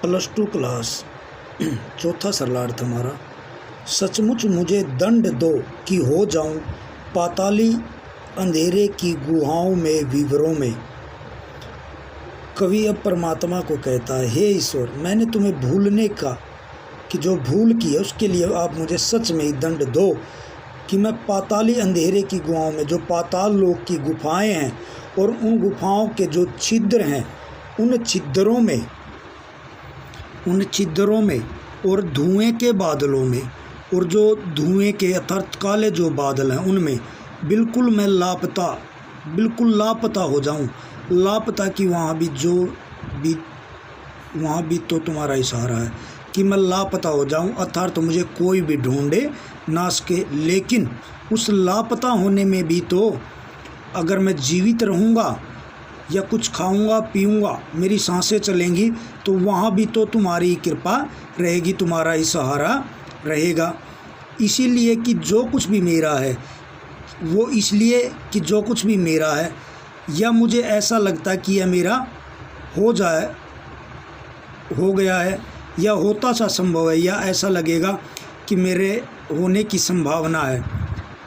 +2 class चौथा सरलार्थ हमारा। सचमुच मुझे दंड दो कि हो जाऊं पाताली अंधेरे की गुहाओं में विवरों में। कवि अब परमात्मा को कहता है, हे ईश्वर, मैंने तुम्हें भूलने का कि जो भूल की है उसके लिए आप मुझे सच में ही दंड दो कि मैं पाताली अंधेरे की गुहाओं में, जो पाताल लोक की गुफाएं हैं और उन गुफाओं के जो छिद्र हैं, उन छिद्रों में और धुएं के बादलों में, और जो धुएं के अर्थात काले जो बादल हैं उनमें बिल्कुल मैं बिल्कुल लापता हो जाऊं। लापता कि वहाँ भी तो तुम्हारा इशारा है कि मैं लापता हो जाऊं, अर्थात तो मुझे कोई भी ढूंढे ना सके। लेकिन उस लापता होने में भी तो अगर मैं जीवित रहूँगा या कुछ खाऊंगा पीऊंगा, मेरी सांसें चलेंगी, तो वहाँ भी तो तुम्हारी कृपा रहेगी, तुम्हारा ही सहारा रहेगा। इसीलिए कि जो कुछ भी मेरा है वो इसलिए कि जो कुछ भी मेरा है, या मुझे ऐसा लगता है कि यह मेरा हो गया है या होता सा संभव है, या ऐसा लगेगा कि मेरे होने की संभावना है,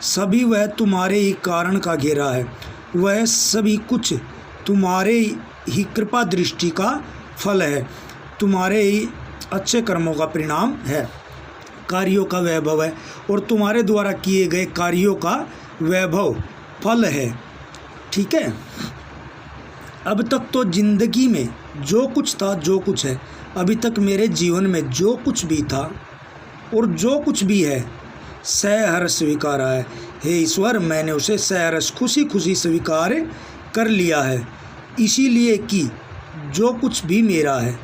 सभी वह तुम्हारे ही कारण का घेरा है। वह सभी कुछ तुम्हारे ही कृपा दृष्टि का फल है, तुम्हारे ही अच्छे कर्मों का परिणाम है, कार्यों का वैभव है, और तुम्हारे द्वारा किए गए कार्यों का वैभव फल है। ठीक है। अब तक तो जिंदगी में जो कुछ था, जो कुछ है, अभी तक मेरे जीवन में जो कुछ भी था और जो कुछ भी है, सहर्ष स्वीकारा है। हे ईश्वर, मैंने उसे सहर्ष खुशी खुशी स्वीकार कर लिया है। इसीलिए कि जो कुछ भी मेरा है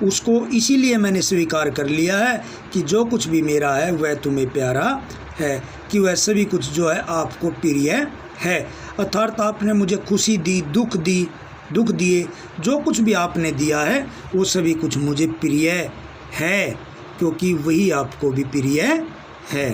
उसको इसीलिए मैंने स्वीकार कर लिया है कि जो कुछ भी मेरा है वह तुम्हें प्यारा है, कि वह सभी कुछ जो है आपको प्रिय है। अर्थात आपने मुझे खुशी दी, दुख दिए, जो कुछ भी आपने दिया है वो सभी कुछ मुझे प्रिय है, क्योंकि वही आपको भी प्रिय है।